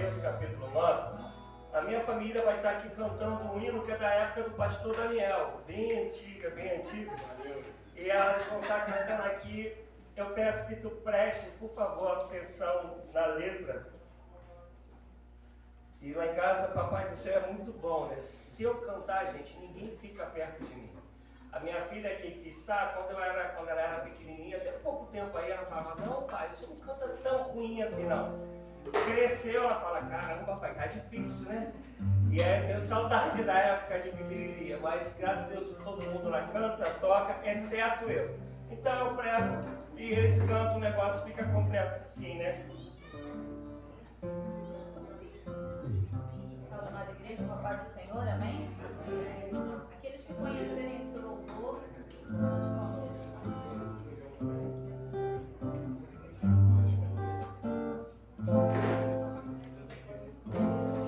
Mateus capítulo 9, a minha família vai estar aqui cantando um hino que é da época do pastor Daniel, bem antiga, bem antiga. E elas vão estar cantando aqui. Eu peço que tu preste, por favor, atenção na letra. E lá em casa, papai do céu é muito bom, né? Se eu cantar, gente, ninguém fica perto de mim. A minha filha aqui que está, quando ela era pequenininha, até pouco tempo aí, ela falava, não pai, isso não canta tão ruim assim não. Cresceu, ela fala, caramba pai, tá difícil, né? E aí eu tenho saudade da época de pequenininha, mas graças a Deus todo mundo lá canta, toca, exceto eu. Então eu prego e eles cantam, o negócio fica completo assim, né? Salve, amada igreja, com a paz do Senhor, amém? Aqueles que conhecerem esse louvor, cante conosco.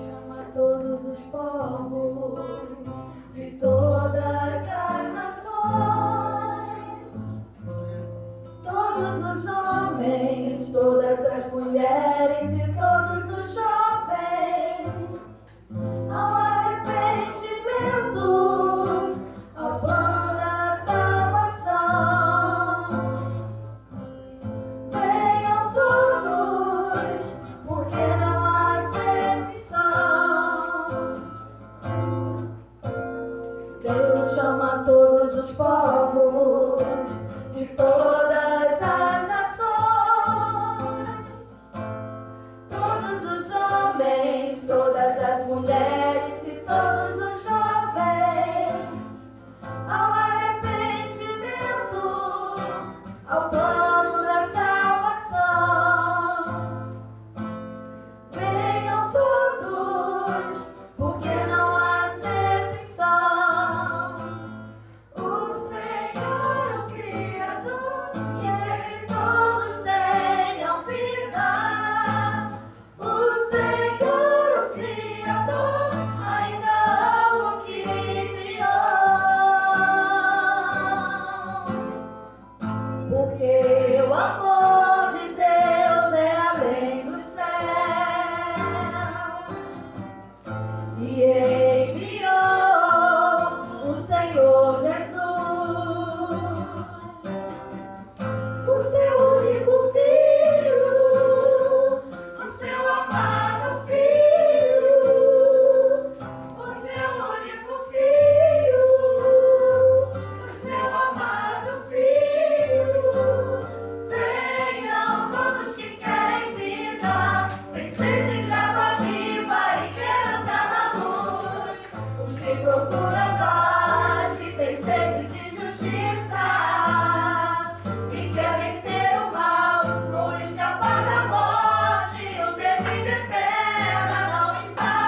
Chama todos os povos de todas as nações, todos os homens, todas as mulheres e todos os jovens, ao arrependimento, ao plano da salvação. Venham todos, porque não há exceção. Deus chama todos os povos de todas as nações, todos os homens, todas as mulheres e todos os jovens, ao arrependimento, ao plano da salvação. Venham todos, porque não há acepção. O Senhor é o Criador, e nele todos tenham vida. O Senhor, o Criador, ainda ama o que criou. Porque o amor de Deus é além dos céus, e enviou o Senhor Jesus, o seu único Filho, o seu amado Filho, o seu único Filho, o seu amado Filho. Venham todos que querem vida, tem sede de água viva e querem andar na luz. Os que procuram paz, que tem sede de justiça e quer vencer o mal ou escapar da morte. O ter vida eterna não está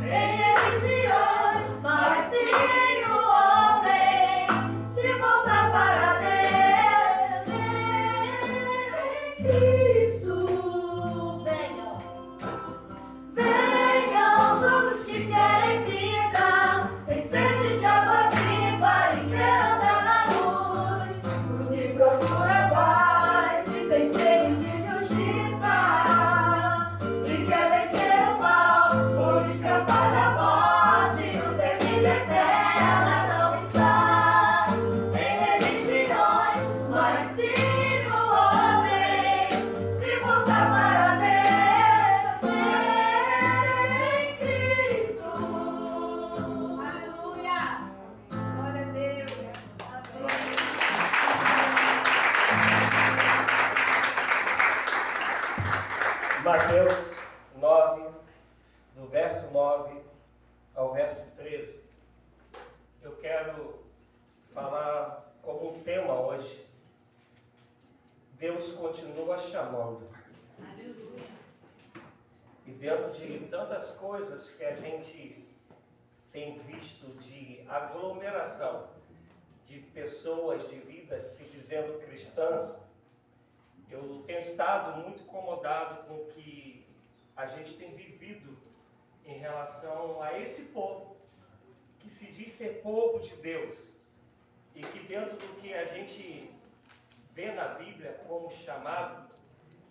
em religiões, mas sim o homem se voltar para Deus em Cristo. Venham todos que querem vida, tem sede de água viva e quer andar na luz. Os que procuram paz, que tem sede de justiça e quer vencer o mal ou escapar da morte. O ter vida eterna não está em religiões, mas sim no homem se voltar para Deus em Cristo. Aleluia! Glória a Deus. Mateus 9, do verso 9 ao verso 13. Eu quero falar como um tema hoje. Deus continua chamando. Aleluia. E dentro de tantas coisas que a gente tem visto de aglomeração de pessoas, de vidas se dizendo cristãs, eu tenho estado muito incomodado com o que a gente tem vivido em relação a esse povo que se diz ser povo de Deus e que dentro do que a gente vê na Bíblia como chamado,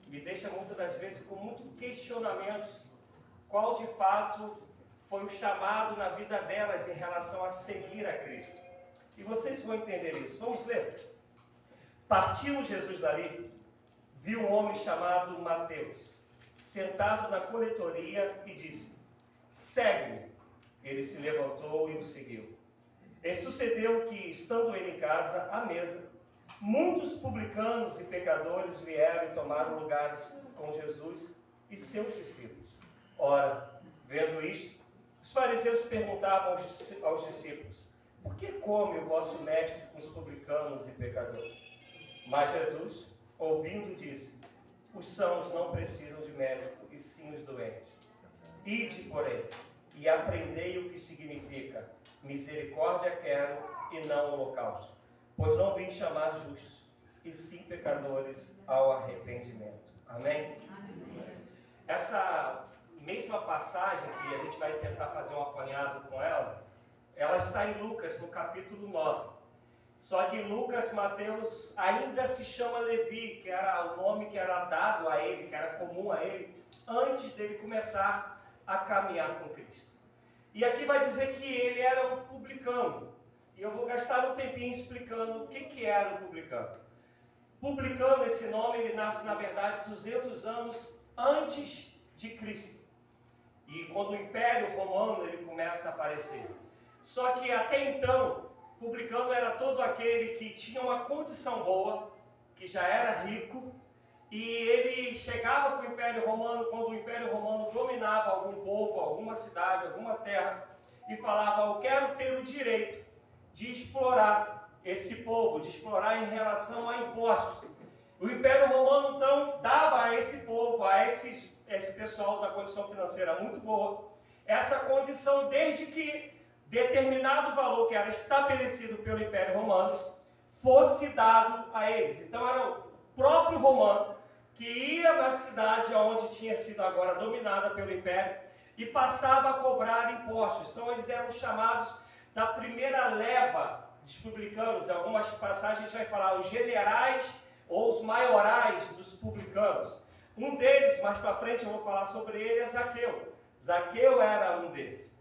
me deixa muitas das vezes com muitos questionamentos qual de fato foi o chamado na vida delas em relação a seguir a Cristo. E vocês vão entender isso. Vamos ler. Partiu Jesus dali, viu um homem chamado Mateus, sentado na coletoria e disse: segue-me. Ele se levantou e o seguiu. E sucedeu que, estando ele em casa, à mesa, muitos publicanos e pecadores vieram e tomaram lugares com Jesus e seus discípulos. Ora, vendo isto, os fariseus perguntavam aos discípulos: por que come o vosso mestre com os publicanos e pecadores? Mas Jesus, ouvindo, disse: os sãos não precisam de médico, e sim os doentes. Ide, porém, e aprendei o que significa: misericórdia quero e não holocausto, pois não vim chamar justos, e sim pecadores ao arrependimento. Amém? Amém. Essa mesma passagem, que a gente vai tentar fazer um apanhado com ela, ela está em Lucas, no capítulo 9. Só que Lucas, Mateus ainda se chama Levi, que era o nome que era dado a ele, que era comum a ele, antes dele começar a caminhar com Cristo. E aqui vai dizer que ele era um publicano. E eu vou gastar um tempinho explicando o que era o publicano. Publicano, esse nome, ele nasce, na verdade, 200 anos antes de Cristo. E quando o Império Romano ele começa a aparecer. Só que até então, publicano era todo aquele que tinha uma condição boa, que já era rico, e ele chegava para o Império Romano, quando o Império Romano dominava algum povo, alguma cidade, alguma terra, e falava: eu quero ter o direito de explorar esse povo, de explorar em relação a impostos. O Império Romano, então, dava a esse povo, a esse pessoal da condição financeira muito boa, essa condição desde que determinado valor que era estabelecido pelo Império Romano fosse dado a eles. Então era o próprio romano que ia na cidade onde tinha sido agora dominada pelo Império e passava a cobrar impostos. Então eles eram chamados da primeira leva dos publicanos. Em algumas passagens a gente vai falar os generais ou os maiorais dos publicanos. Um deles, mais para frente eu vou falar sobre ele, é Zaqueu. Zaqueu era um desses.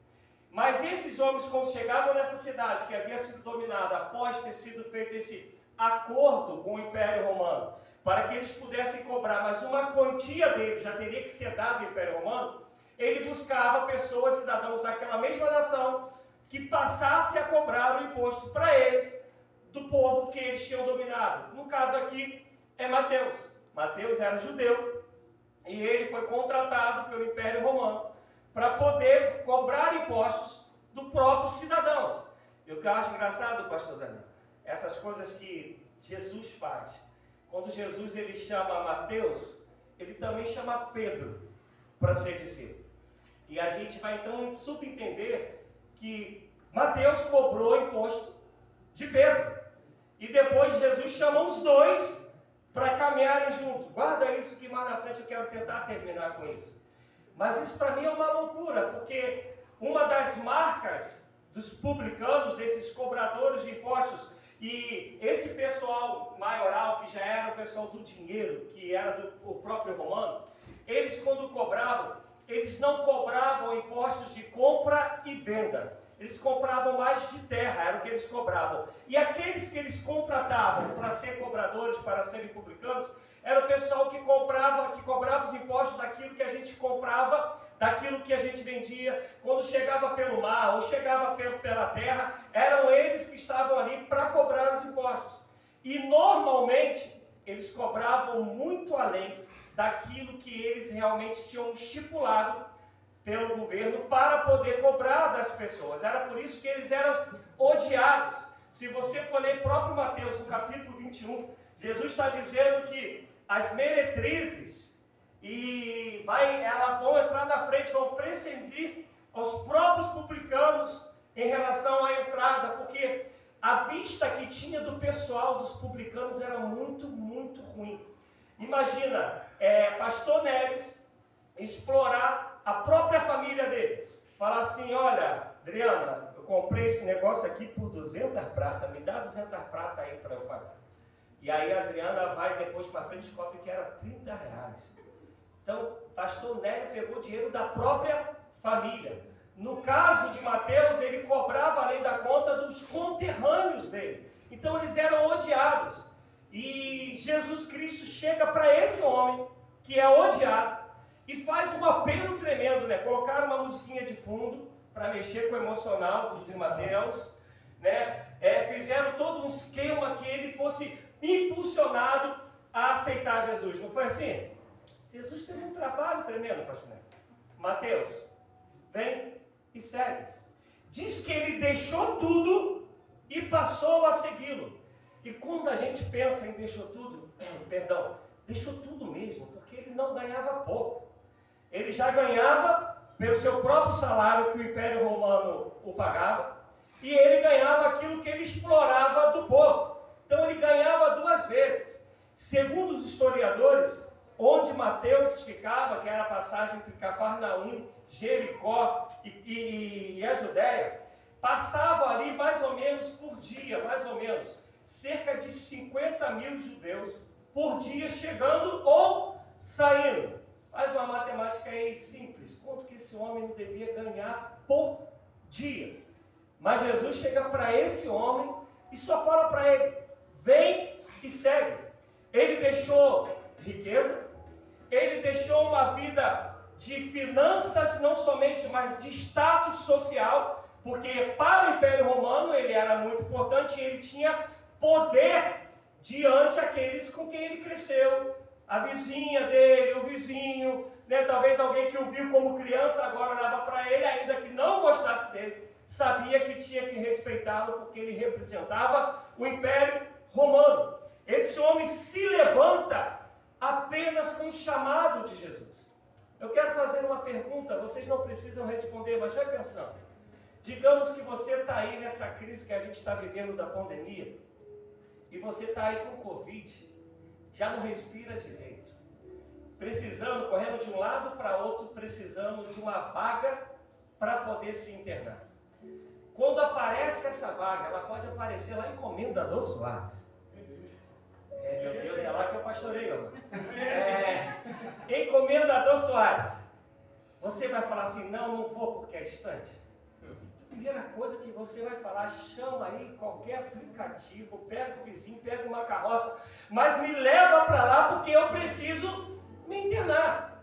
Mas esses homens, quando chegavam nessa cidade que havia sido dominada após ter sido feito esse acordo com o Império Romano, para que eles pudessem cobrar, mas uma quantia deles já teria que ser dada ao Império Romano, ele buscava pessoas, cidadãos daquela mesma nação, que passasse a cobrar o imposto para eles, do povo que eles tinham dominado. No caso aqui é Mateus. Mateus era judeu e ele foi contratado pelo Império Romano para poder cobrar impostos do próprio cidadãos. E o que eu acho engraçado, pastor Daniel, essas coisas que Jesus faz. Quando Jesus ele chama Mateus, ele também chama Pedro para ser discípulo. E a gente vai então subentender que Mateus cobrou imposto de Pedro. E depois Jesus chama os dois para caminharem juntos. Guarda isso que mais na frente eu quero tentar terminar com isso. Mas isso para mim é uma loucura, porque uma das marcas dos publicanos, desses cobradores de impostos, e esse pessoal maioral, que já era o pessoal do dinheiro, que era do próprio romano, eles quando cobravam, eles não cobravam impostos de compra e venda. Eles compravam mais de terra, era o que eles cobravam. E aqueles que eles contratavam para ser cobradores, para serem publicanos, era o pessoal que cobrava os impostos daquilo que a gente comprava, daquilo que a gente vendia. Quando chegava pelo mar ou chegava pela terra, eram eles que estavam ali para cobrar os impostos. E normalmente eles cobravam muito além daquilo que eles realmente tinham estipulado pelo governo para poder cobrar das pessoas. Era por isso que eles eram odiados. Se você for ler próprio Mateus, no capítulo 21, Jesus está dizendo que as meretrizes elas vão entrar na frente, vão prescindir aos próprios publicanos em relação à entrada, porque a vista que tinha do pessoal dos publicanos era muito, muito ruim. Imagina, pastor Neres explorar a própria família deles. Falar assim: olha, Adriana, eu comprei esse negócio aqui por 200 prata, me dá 200 prata aí para eu pagar. E aí a Adriana vai depois para frente e descobre que era 30 reais. Então, pastor Nélio pegou dinheiro da própria família. No caso de Mateus, ele cobrava além da conta dos conterrâneos dele. Então, eles eram odiados. E Jesus Cristo chega para esse homem, que é odiado, e faz um apelo tremendo, né? Colocaram uma musiquinha de fundo para mexer com o emocional de Mateus, né? Fizeram todo um esquema que ele fosse impulsionado a aceitar Jesus. Não foi assim? Jesus teve um trabalho tremendo, pastor Neto. Mateus, vem e segue. Diz que ele deixou tudo e passou a segui-lo. E quando a gente pensa em deixou tudo mesmo, porque ele não ganhava pouco. Ele já ganhava pelo seu próprio salário que o Império Romano o pagava, e ele ganhava aquilo que ele explorava do povo. Então ele ganhava duas vezes. Segundo os historiadores, onde Mateus ficava, que era a passagem entre Cafarnaum, Jericó e a Judéia, passava ali mais ou menos por dia, cerca de 50 mil judeus por dia chegando ou saindo. Faz uma matemática aí simples, quanto que esse homem não devia ganhar por dia? Mas Jesus chega para esse homem e só fala para ele, vem e segue. Ele deixou riqueza, ele deixou uma vida de finanças, não somente, mas de status social, porque para o Império Romano ele era muito importante e ele tinha poder diante aqueles com quem ele cresceu. A vizinha dele, o vizinho, né? Talvez alguém que o viu como criança agora olhava para ele, ainda que não gostasse dele, sabia que tinha que respeitá-lo porque ele representava o Império Romano. Esse homem se levanta apenas com o chamado de Jesus. Eu quero fazer uma pergunta, vocês não precisam responder, mas vai pensando. Digamos que você está aí nessa crise que a gente está vivendo da pandemia, e você está aí com Covid, já não respira direito, precisando, correndo de um lado para outro, precisando de uma vaga para poder se internar. Quando aparece essa vaga, ela pode aparecer lá em Comendador Soares. Meu Deus, é lá que eu pastorei, ó. Em Comendador Soares. Você vai falar assim, não vou porque é distante. Primeira coisa que você vai falar, chama aí qualquer aplicativo, pega o vizinho, pega uma carroça, mas me leva para lá porque eu preciso me internar.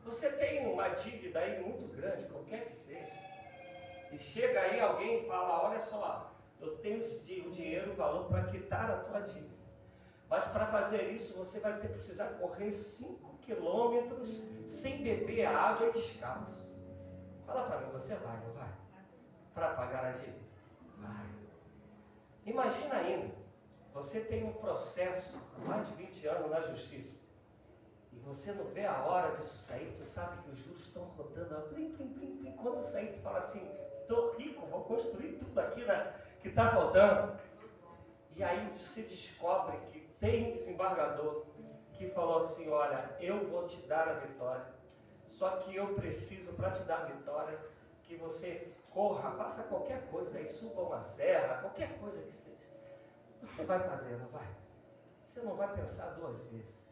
Você tem uma dívida aí muito grande, qualquer que seja, e chega aí alguém e fala, olha só, eu tenho o dinheiro, o valor para quitar a tua dívida, mas para fazer isso você vai precisar correr 5 quilômetros sem beber água e descalço. Fala para mim, você vai, não vai? Para pagar a dívida? Vai. Imagina ainda, você tem um processo há mais de 20 anos na justiça, e você não vê a hora disso sair, tu sabe que os juros estão rodando, plim, plim, plim, plim. Quando sair, tu fala assim, estou rico, vou construir tudo aqui que está faltando. E aí você descobre que tem um desembargador que falou assim, olha, eu vou te dar a vitória, só que eu preciso, para te dar a vitória, que você corra, faça qualquer coisa aí, suba uma serra, qualquer coisa que seja. Você vai fazer, não vai? Você não vai pensar duas vezes.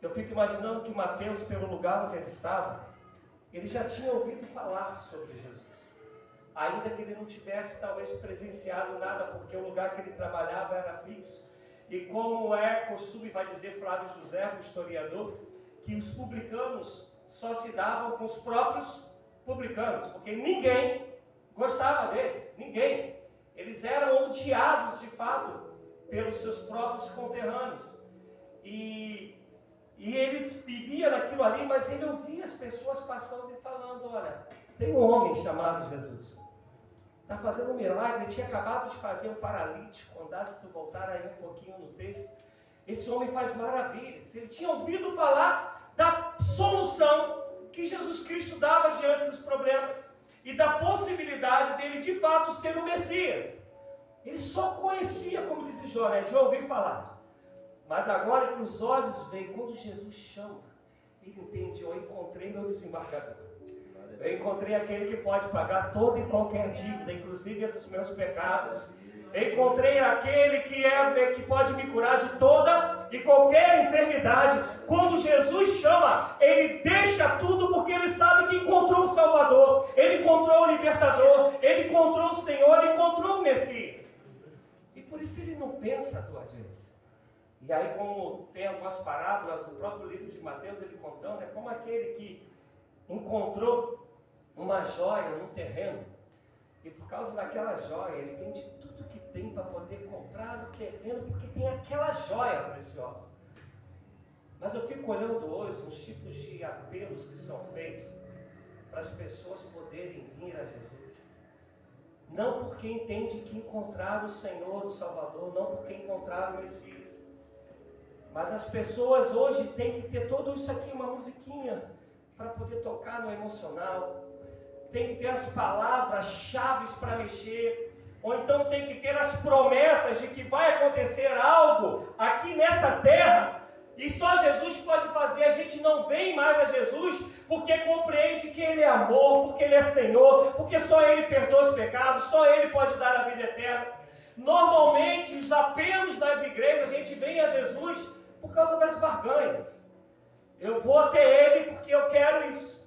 Eu fico imaginando que Mateus, pelo lugar onde ele estava, ele já tinha ouvido falar sobre Jesus. Ainda que ele não tivesse talvez presenciado nada, porque o lugar que ele trabalhava era fixo. E como é costume, vai dizer Flávio José, o historiador, que os publicanos só se davam com os próprios publicanos, porque ninguém gostava deles, ninguém. Eles eram odiados de fato pelos seus próprios conterrâneos. E ele vivia naquilo ali, mas ele ouvia as pessoas passando e falando, olha, tem um homem chamado Jesus, está fazendo um milagre, ele tinha acabado de fazer um paralítico andar, se tu voltar aí um pouquinho no texto, esse homem faz maravilhas. Ele tinha ouvido falar da solução que Jesus Cristo dava diante dos problemas e da possibilidade dele de fato ser o Messias. Ele só conhecia, como disse Jó, de ouvir falar. Mas agora que os olhos veem, quando Jesus chama, ele entende, eu encontrei meu desembargador. Eu encontrei aquele que pode pagar toda e qualquer dívida, inclusive dos meus pecados. Encontrei aquele que pode me curar de toda e qualquer enfermidade. Quando Jesus chama, ele deixa tudo porque ele sabe que encontrou o Salvador, ele encontrou o Libertador, ele encontrou o Senhor, ele encontrou o Messias. E por isso ele não pensa duas vezes. E aí, como tem algumas parábolas no próprio livro de Mateus, ele contando, é como aquele que encontrou uma joia no terreno. E por causa daquela joia, ele vende tudo que tem para poder comprar o terreno, porque tem aquela joia preciosa. Mas eu fico olhando hoje uns tipos de apelos que são feitos para as pessoas poderem vir a Jesus. Não porque entende que encontraram o Senhor, o Salvador, não porque encontraram o Messias. Mas as pessoas hoje têm que ter tudo isso aqui, uma musiquinha, para poder tocar no emocional. Tem que ter as palavras-chave para mexer, ou então tem que ter as promessas de que vai acontecer algo aqui nessa terra, e só Jesus pode fazer. A gente não vem mais a Jesus porque compreende que Ele é amor, porque Ele é Senhor, porque só Ele perdoa os pecados, só Ele pode dar a vida eterna. Normalmente, os apelos das igrejas, a gente vem a Jesus por causa das barganhas. Eu vou até Ele porque eu quero isso.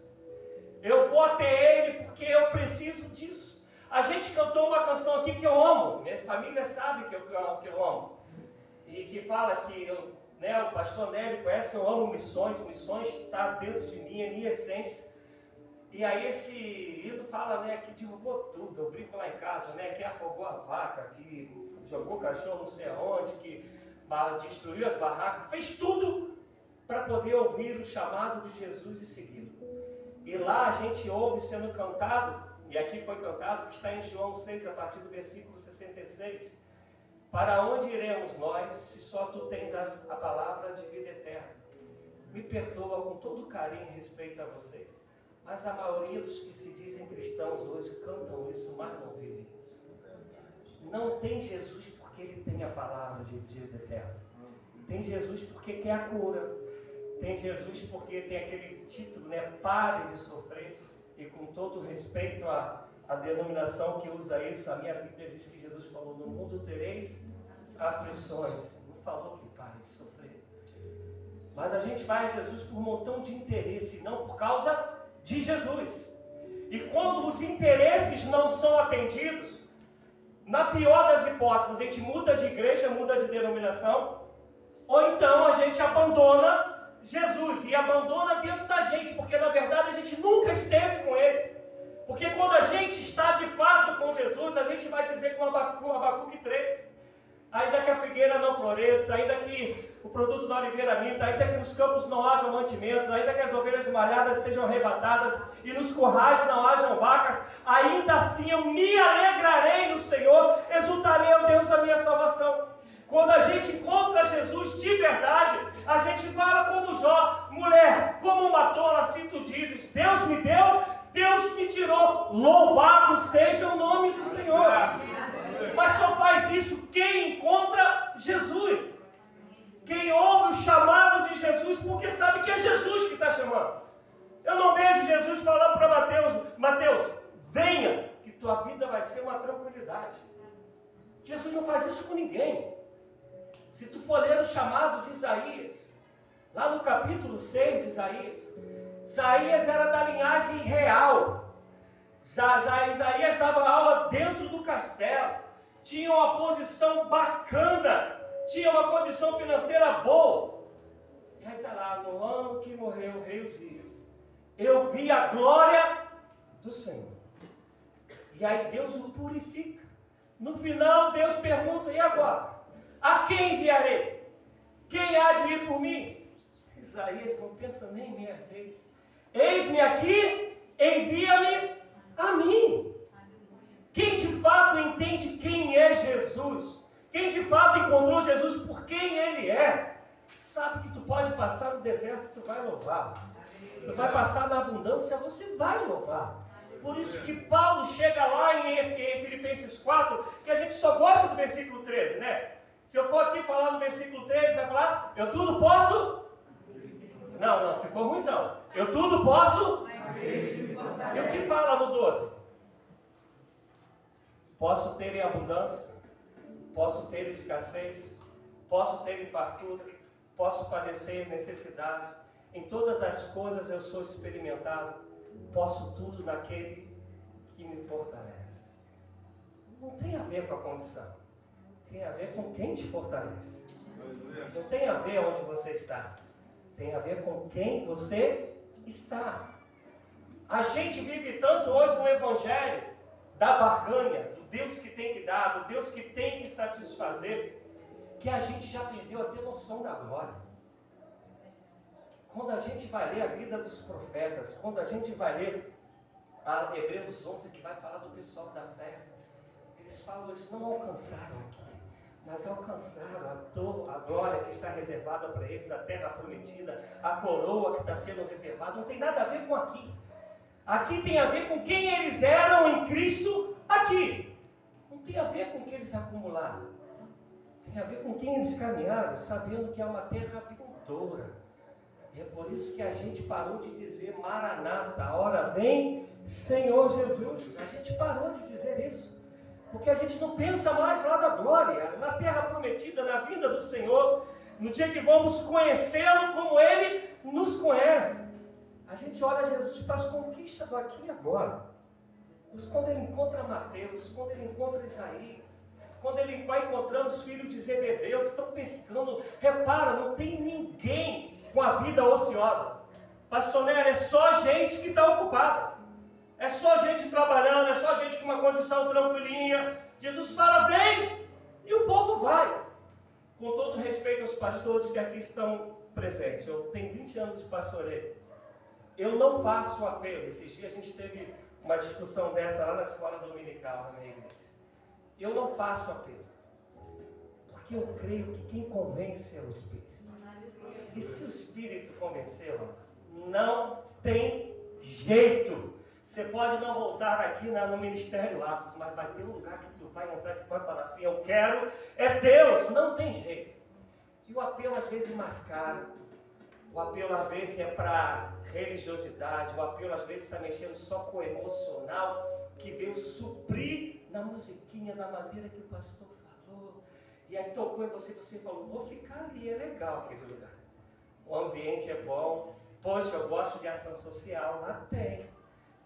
Eu vou até Ele porque eu preciso disso. A gente cantou uma canção aqui que eu amo. Minha família sabe que eu amo. E que fala que o pastor Nélio conhece, eu amo missões. Missões está dentro de mim, é minha essência. E aí esse ídolo fala, que derrubou tudo. Eu brinco lá em casa, que afogou a vaca, que jogou o cachorro não sei aonde, que destruiu as barracas, fez tudo para poder ouvir o chamado de Jesus e segui-lo. E lá a gente ouve sendo cantado, e aqui foi cantado, que está em João 6, a partir do versículo 66. Para onde iremos nós, se só tu tens a palavra de vida eterna? Me perdoa com todo carinho e respeito a vocês, mas a maioria dos que se dizem cristãos hoje cantam isso, mas não vivem isso. Não tem Jesus porque Ele tem a palavra de vida eterna. Tem Jesus porque quer a cura. Tem Jesus porque tem aquele título, pare de sofrer. E com todo respeito à denominação que usa isso, a minha Bíblia diz que Jesus falou, no mundo tereis aflições. Não falou que pare de sofrer. Mas a gente vai a Jesus por um montão de interesse, não por causa de Jesus. E quando os interesses não são atendidos, na pior das hipóteses, a gente muda de igreja, muda de denominação, ou então a gente abandona Jesus e abandona dentro da gente, porque na verdade a gente nunca esteve com Ele. Porque quando a gente está de fato com Jesus, a gente vai dizer com Abacuque 3, ainda que a figueira não floresça, ainda que o produto da oliveira minta, ainda que nos campos não hajam mantimentos, ainda que as ovelhas malhadas sejam arrebatadas e nos currais não hajam vacas, ainda assim eu me alegrarei no Senhor, exultarei ao Deus da minha salvação. Quando a gente encontra Jesus de verdade, a gente fala como Jó, mulher, como uma tola, assim tu dizes, Deus me deu, Deus me tirou, louvado seja o nome do Senhor. Mas só faz isso quem encontra Jesus, quem ouve o chamado de Jesus, porque sabe que é Jesus que está chamando. Eu não vejo Jesus falando para Mateus, venha, que tua vida vai ser uma tranquilidade. Jesus não faz isso com ninguém. Se tu for ler o chamado de Isaías, lá no capítulo 6 de Isaías era da linhagem real. Isaías dava aula dentro do castelo, tinha uma posição bacana, tinha uma condição financeira boa. E aí está lá, no ano que morreu o rei Uzias, eu vi a glória do Senhor. E aí Deus o purifica. No final Deus pergunta, e agora? A quem enviarei? Quem há de ir por mim? Isaías não pensa nem meia vez. Eis-me aqui, envia-me a mim. Quem de fato entende quem é Jesus, quem de fato encontrou Jesus por quem Ele é, sabe que tu pode passar no deserto e tu vai louvar. Tu vai passar na abundância, você vai louvar. Por isso que Paulo chega lá em Filipenses 4, que a gente só gosta do versículo 13, Se eu for aqui falar no versículo 13, vai falar, eu tudo posso? Não, ficou ruimzão. Eu tudo posso? E o que fala no 12? Posso ter em abundância posso ter escassez, posso ter fartura, posso padecer necessidade. Em todas as coisas eu sou experimentado, posso tudo naquele que me fortalece. Não tem a ver com a condição, tem a ver com quem te fortalece. Não tem a ver onde você está, tem a ver com quem você está. A gente vive tanto hoje no Evangelho da barganha, do Deus que tem que dar, do Deus que tem que satisfazer, que a gente já perdeu a ter noção da glória. Quando a gente vai ler a vida dos profetas, quando a gente vai ler a Hebreus 11, que vai falar do pessoal da fé, eles falam, eles não alcançaram aqui, mas alcançaram a glória que está reservada para eles, a terra prometida, a coroa que está sendo reservada. Não tem nada a ver com aqui. Aqui tem a ver com quem eles eram em Cristo aqui. Não tem a ver com o que eles acumularam. Tem a ver com quem eles caminharam, sabendo que é uma terra vindoura. E é por isso que a gente parou de dizer Maranata, a hora vem, Senhor Jesus. A gente parou de dizer isso. Porque a gente não pensa mais lá da glória, na terra prometida, na vinda do Senhor, no dia que vamos conhecê-lo como Ele nos conhece. A gente olha Jesus para as conquistas do aqui e agora. Mas quando ele encontra Mateus, quando ele encontra Isaías, quando ele vai encontrando os filhos de Zebedeu que estão pescando, repara, não tem ninguém com a vida ociosa. Pastor Nery, é só gente que está ocupada. É só gente trabalhando, é só gente com uma condição tranquilinha. Jesus fala, vem, e o povo vai. Com todo respeito aos pastores que aqui estão presentes, eu tenho 20 anos de pastoreio. Eu não faço apelo. Esses dias a gente teve uma discussão dessa lá na escola dominical, na minha igreja. Eu não faço apelo, porque eu creio que quem convence é o Espírito. E se o Espírito convenceu, não tem jeito. Você pode não voltar aqui no Ministério Atos, mas vai ter um lugar que tu vai entrar que vai falar assim, eu quero, é Deus, não tem jeito. E o apelo às vezes mascara, o apelo às vezes é para religiosidade, o apelo às vezes está mexendo só com o emocional, que veio suprir na musiquinha, na maneira que o pastor falou. E aí tocou em você, você falou, vou ficar ali, é legal aquele lugar. O ambiente é bom, poxa, eu gosto de ação social, lá tem.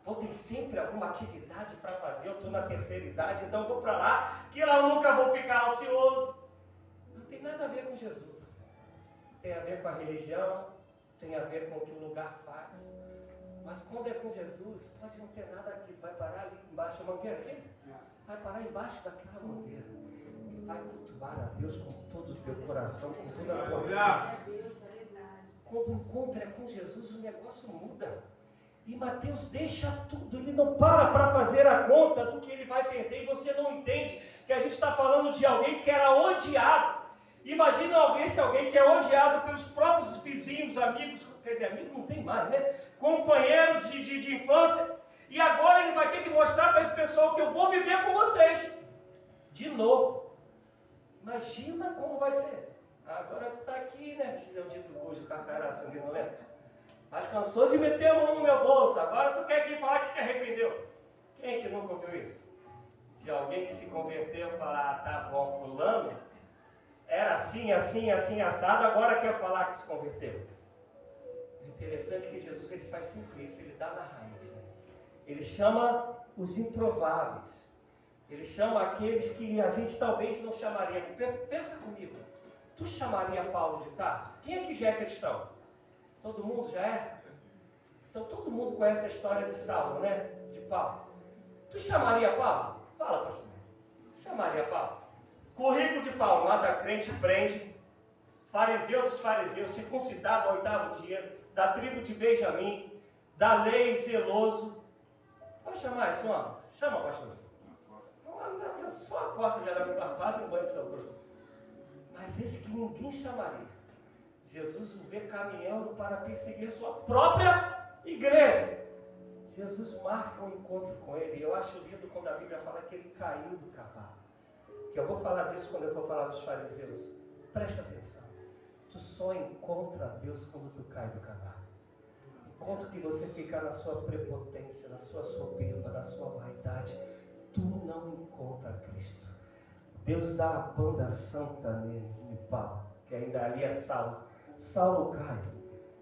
Vou ter sempre alguma atividade para fazer, eu estou na terceira idade, então eu vou para lá, que lá eu nunca vou ficar ocioso. Não tem nada a ver com Jesus. Tem a ver com a religião, tem a ver com o que o lugar faz. Mas quando é com Jesus, pode não ter nada aqui, vai parar ali embaixo, a mangueira aqui, vai parar embaixo daquela mangueira. E vai cultuar a Deus com todo o teu coração, com toda a tua força. Quando o encontro é com Jesus, o negócio muda. E Mateus deixa tudo, ele não para fazer a conta do que ele vai perder, e você não entende que a gente está falando de alguém que era odiado. Imagina alguém que é odiado pelos próprios vizinhos, amigos, quer dizer, amigo não tem mais, né? Companheiros de infância, e agora ele vai ter que mostrar para esse pessoal que eu vou viver com vocês, de novo. Imagina como vai ser. Agora tu está aqui, né? Diz o dito cujo, carcará sanguinolento. Mas cansou de meter a mão no meu bolso, agora tu quer aqui falar que se arrependeu. Quem é que nunca ouviu isso? De alguém que se converteu e falar, ah, tá bom, fulano, era assim, assim, assim, assado, agora quer falar que se converteu. O interessante é que Jesus ele faz sempre isso, ele dá na raiz. Né? Ele chama os improváveis. Ele chama aqueles que a gente talvez não chamaria. Pensa comigo, tu chamaria Paulo de Tarso? Quem é que já é cristão? Todo mundo já é? Então todo mundo conhece a história de Saulo, né? De Paulo. Tu chamaria Paulo? Fala, pastor. Chamaria Paulo? Currículo de Paulo, mata crente, prende, fariseu dos fariseus, circuncidado ao 8º dia, da tribo de Benjamim, da lei, zeloso. Pode chamar esse homem? Chama, pastor. Não, só a costa de arame farpado e um banho de São Cruz. Mas esse que ninguém chamaria. Jesus o vê caminhando para perseguir sua própria igreja. Jesus marca um encontro com ele. Eu acho lindo quando a Bíblia fala que ele caiu do cavalo. Que eu vou falar disso quando eu for falar dos fariseus. Presta atenção. Tu só encontra Deus quando tu cai do cavalo. Enquanto que você ficar na sua prepotência, na sua soberba, na sua vaidade, tu não encontra Cristo. Deus dá a banda santa nele, de Paulo, que ainda ali é Saulo. Saulo cai.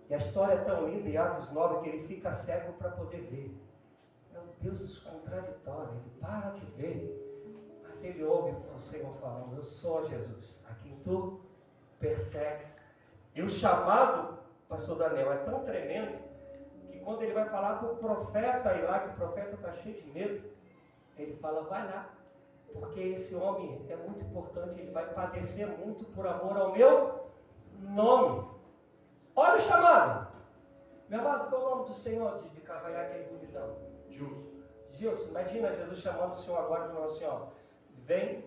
E a história é tão linda em Atos 9 que ele fica cego para poder ver. É o Deus dos contraditórios, ele para de ver. Mas ele ouve o Senhor falando, eu sou Jesus, a quem tu persegues. E o chamado, pastor Daniel, é tão tremendo, que quando ele vai falar para o profeta ir lá, que o profeta está cheio de medo, ele fala, vai lá, porque esse homem é muito importante, ele vai padecer muito por amor ao meu nome. Olha o chamado. Meu amado, qual é o nome do Senhor de Cavanhaque aí, bonitão? Gilson. Imagina Jesus chamando o Senhor agora e falando assim, ó, vem,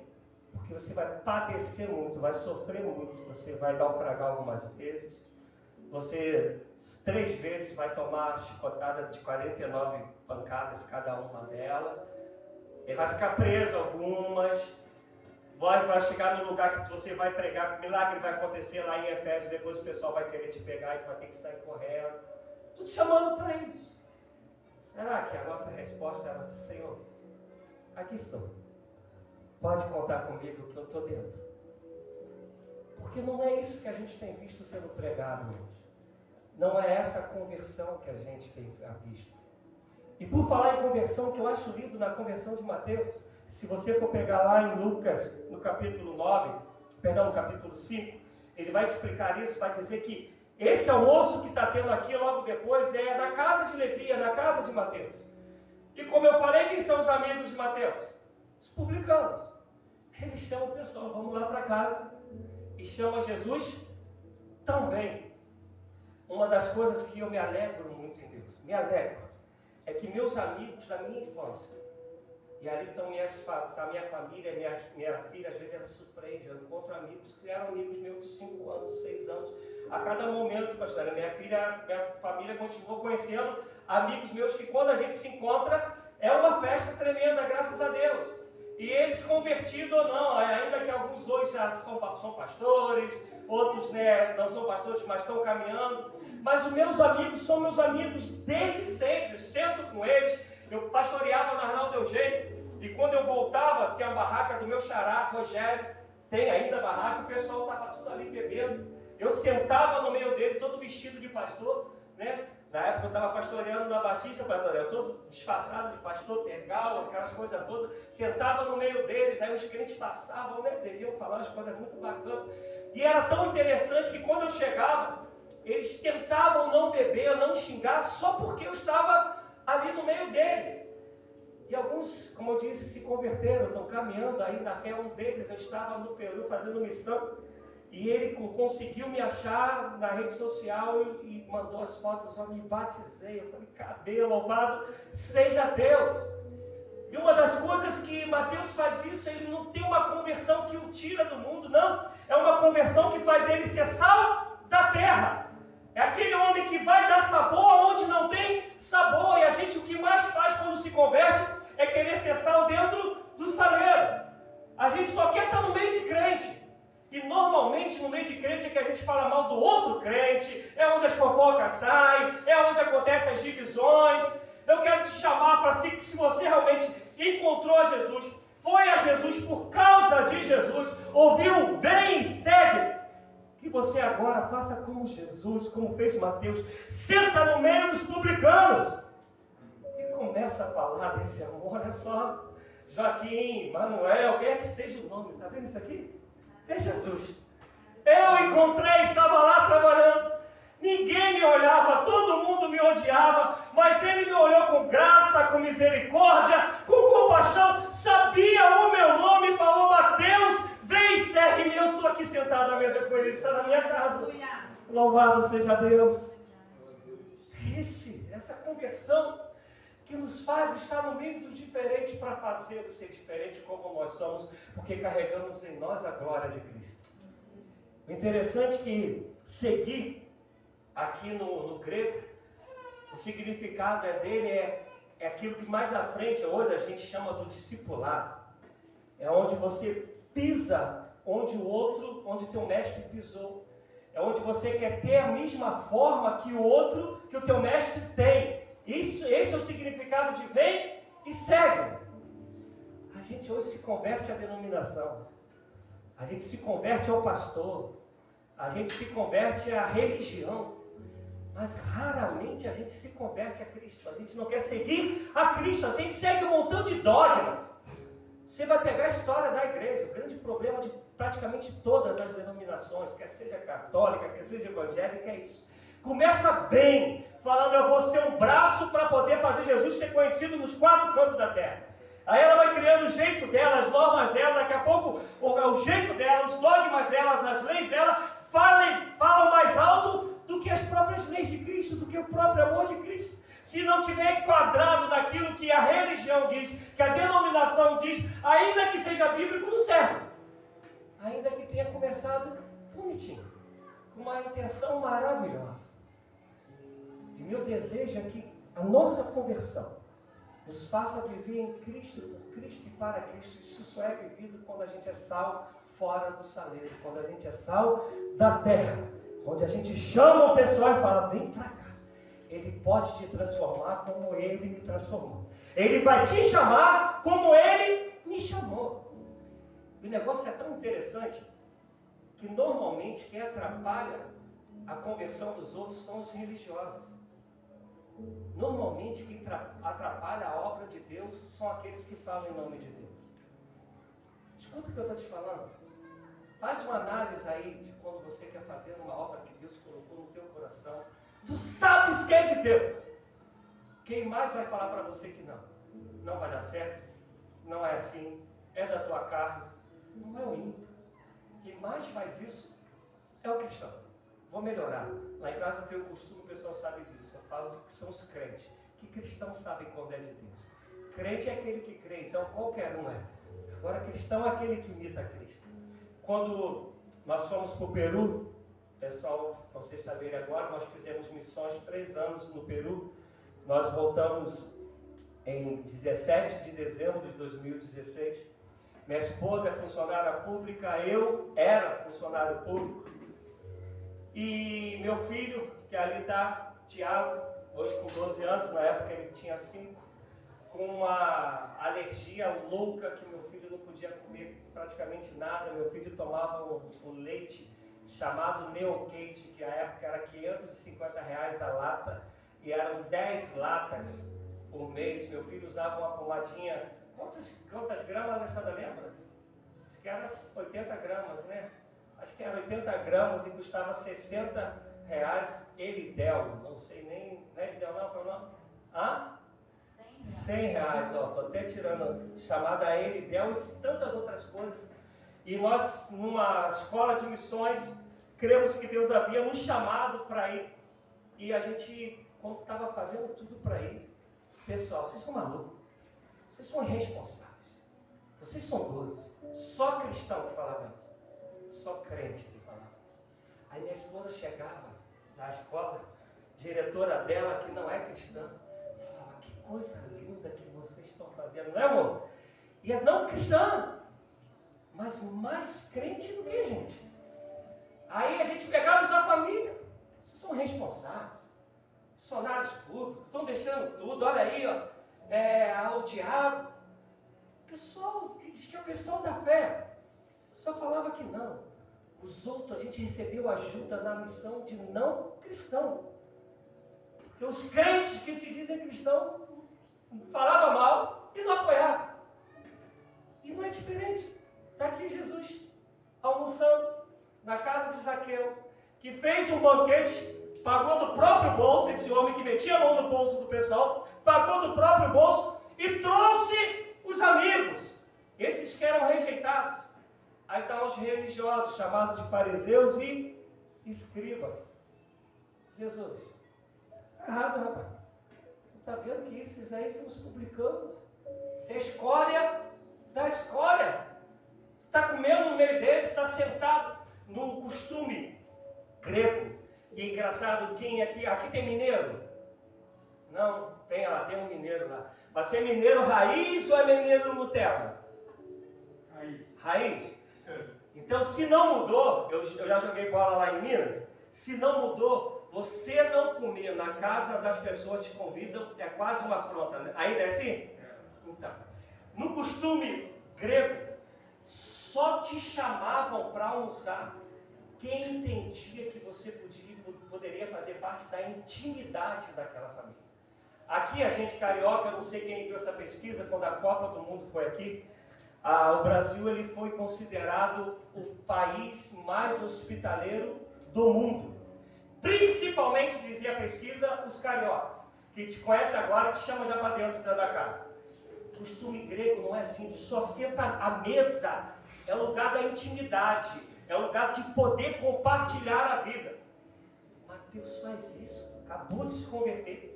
porque você vai padecer muito, vai sofrer muito, você vai naufragar algumas vezes, você 3 vezes vai tomar chicotada de 49 pancadas, cada uma delas, ele vai ficar preso algumas, vai chegar no lugar que você vai pregar, milagre vai acontecer lá em Efésios, depois o pessoal vai querer te pegar e tu vai ter que sair correndo. Estou te chamando para isso. Será que a nossa resposta era, Senhor, aqui estou. Pode contar comigo que eu estou dentro. Porque não é isso que a gente tem visto sendo pregado hoje. Não é essa conversão que a gente tem visto. E por falar em conversão, que eu acho lindo na conversão de Mateus, se você for pegar lá em Lucas, no capítulo 5, ele vai explicar isso, vai dizer que esse almoço que está tendo aqui logo depois é na casa de Levi, é na casa de Mateus. E como eu falei, quem são os amigos de Mateus? Os publicanos. Ele chama o pessoal, vamos lá para casa. E chama Jesus também. Uma das coisas que eu me alegro muito em Deus, é que meus amigos da minha infância, e ali estão a minha família, minha filha, às vezes ela se surpreende, eu encontro amigos que eram amigos meus de 5 anos, 6 anos, a cada momento, pastor, minha família continuou conhecendo amigos meus que quando a gente se encontra, é uma festa tremenda, graças a Deus. E eles convertidos ou não, ainda que alguns hoje já são pastores, outros não são pastores, mas estão caminhando. Mas os meus amigos são meus amigos desde sempre, eu sento com eles. Eu pastoreava na Arnaldo Eugênio, e quando eu voltava, tinha a barraca do meu xará, Rogério, tem ainda a barraca, o pessoal estava tudo ali bebendo. Eu sentava no meio deles, todo vestido de pastor, né? Na época eu estava pastoreando na Batista, pastor, todo disfarçado de pastor, tergal, aquelas coisas todas, sentava no meio deles, aí os crentes passavam, né? Deviam falar umas coisas muito bacanas. E era tão interessante que quando eu chegava, eles tentavam não beber, não xingar, só porque eu estava ali no meio deles. E alguns, como eu disse, se converteram, estão caminhando aí na fé. Um deles, eu estava no Peru fazendo missão, e ele conseguiu me achar na rede social e mandou as fotos, eu me batizei. Eu falei, cadê? Louvado seja Deus. E uma das coisas que Mateus faz isso, ele não tem uma conversão que o tira do mundo, não. É uma conversão que faz ele ser sal da terra. É aquele homem que vai dar sabor onde não tem sabor. E a gente, o que mais faz quando se converte é querer ser sal dentro do saleiro. A gente só quer estar no meio de crente. E normalmente no meio de crente é que a gente fala mal do outro crente, é onde as fofocas saem, é onde acontecem as divisões. Eu quero te chamar para si, que se você realmente encontrou a Jesus, foi a Jesus por causa de Jesus, ouviu, vem e segue, que você agora faça como Jesus, como fez Mateus, senta no meio dos publicanos e começa a falar desse amor. Olha só, Joaquim, Manuel, quem é que seja o nome, está vendo isso aqui? É Jesus. Eu encontrei, estava lá trabalhando, ninguém me olhava, todo mundo me odiava, mas ele me olhou com graça, com misericórdia, com compaixão, sabia o meu nome e falou, Mateus, vem e segue-me. Eu estou aqui sentado à mesa com ele, ele está na minha casa. Louvado seja Deus. Essa conversão que nos faz estar no meio dos diferentes para fazer ser diferente como nós somos, porque carregamos em nós a glória de Cristo. O interessante é que seguir aqui no grego, o significado dele é aquilo que mais à frente hoje a gente chama do discipulado. É onde você pisa onde o teu mestre pisou. É onde você quer ter a mesma forma que o teu mestre tem. Esse é o significado de vem e segue. A gente hoje se converte à denominação. a gente se converte ao pastor, a gente se converte à religião, mas raramente a gente se converte a Cristo. A gente não quer seguir a Cristo, a gente segue um montão de dogmas. Você vai pegar a história da igreja, o grande problema de praticamente todas as denominações, quer seja católica, quer seja evangélica, é isso. Começa bem, falando eu vou ser um braço para poder fazer Jesus ser conhecido nos 4 cantos da terra. Aí ela vai criando o jeito dela, as normas dela, daqui a pouco o jeito dela, os dogmas delas, as leis dela, falam mais alto do que as próprias leis de Cristo, do que o próprio amor de Cristo. Se não tiver enquadrado naquilo que a religião diz, que a denominação diz, ainda que seja bíblico, não serve. Ainda que tenha começado bonitinho, com uma intenção maravilhosa. E meu desejo é que a nossa conversão nos faça viver em Cristo, por Cristo e para Cristo. Isso só é vivido quando a gente é sal fora do saleiro, quando a gente é sal da terra, onde a gente chama o pessoal e fala, vem para cá. Ele pode te transformar como Ele me transformou. Ele vai te chamar como Ele me chamou. O negócio é tão interessante que normalmente quem atrapalha a conversão dos outros são os religiosos. Normalmente quem atrapalha a obra de Deus são aqueles que falam em nome de Deus. Escuta o que eu estou te falando. Faz uma análise aí de quando você quer fazer uma obra que Deus colocou no teu coração. Tu sabes que é de Deus. Quem mais vai falar para você que não? Não vai dar certo, não é assim, é da tua carne, não é o ímpio. Quem mais faz isso é o cristão. Vou melhorar. Lá em casa eu tenho costume, o pessoal sabe disso. Eu falo de que são os crentes. Que cristãos sabem quando é de Deus? Crente é aquele que crê, então qualquer um é. Agora cristão é aquele que imita Cristo. Quando nós fomos para o Peru, pessoal, para vocês saberem agora, nós fizemos missões 3 anos no Peru. Nós voltamos em 17 de dezembro de 2016. Minha esposa é funcionária pública, eu era funcionário público. E meu filho, que ali está, Tiago, hoje com 12 anos, na época ele tinha 5, com uma alergia louca que meu filho não podia comer praticamente nada. Meu filho tomava um leite chamado Neocate, que à época era R$550 a lata, e eram 10 latas por mês. Meu filho usava uma pomadinha, quantas gramas, Alessandra, lembra? Acho que era 80 gramas, né? Acho que era 80 gramas e custava R$60, Elidel, não sei nem, não é Elidel não, foi o nome? Hã? R$100, ó, estou até tirando, chamada Elidel e tantas outras coisas. E nós, numa escola de missões, cremos que Deus havia nos chamado para ir. E a gente, quando estava fazendo tudo para ir, pessoal, vocês são malucos, vocês são irresponsáveis, vocês são doidos. Só cristão que falava isso, só crente que falava isso. Aí minha esposa chegava da escola, diretora dela, que não é cristã, falava, que coisa linda que vocês estão fazendo, não é, amor? E as não cristã, mas mais crente do que a gente. Aí a gente pegava os da família, vocês são responsáveis, funcionários públicos, estão deixando tudo, olha aí, ó, o Tiago, pessoal, diz que é o pessoal da fé, só falava que não. Os outros, a gente recebeu ajuda na missão de não cristão, porque os crentes que se dizem cristão falavam mal e não apoiavam. E não é diferente. Está aqui Jesus almoçando na casa de Zaqueu, que fez um banquete, pagou do próprio bolso, esse homem que metia a mão no bolso do pessoal, pagou do próprio bolso e trouxe os amigos, esses que eram rejeitados. Aí estão os religiosos, chamados de fariseus e escribas. Jesus, está errado, rapaz. Está vendo que esses aí são os publicanos? Isso é escória da escória. Está comendo no meio deles, está sentado no costume grego. E é engraçado, quem aqui tem mineiro? Não, tem um mineiro lá. Mas você é mineiro raiz ou é mineiro Nutella? Raiz? Então, se não mudou, eu já joguei bola lá em Minas, se não mudou, você não comer na casa das pessoas que te convidam é quase uma afronta, né? Ainda é assim? Então, no costume grego, só te chamavam para almoçar quem entendia que você poderia fazer parte da intimidade daquela família. Aqui a gente carioca, eu não sei quem viu essa pesquisa, quando a Copa do Mundo foi aqui, o Brasil ele foi considerado o país mais hospitaleiro do mundo. Principalmente, dizia a pesquisa, os cariocas, que te conhece agora e te chama já para dentro da casa. O costume grego não é assim, só senta à mesa, é o lugar da intimidade, é o lugar de poder compartilhar a vida. Mateus faz isso, acabou de se converter.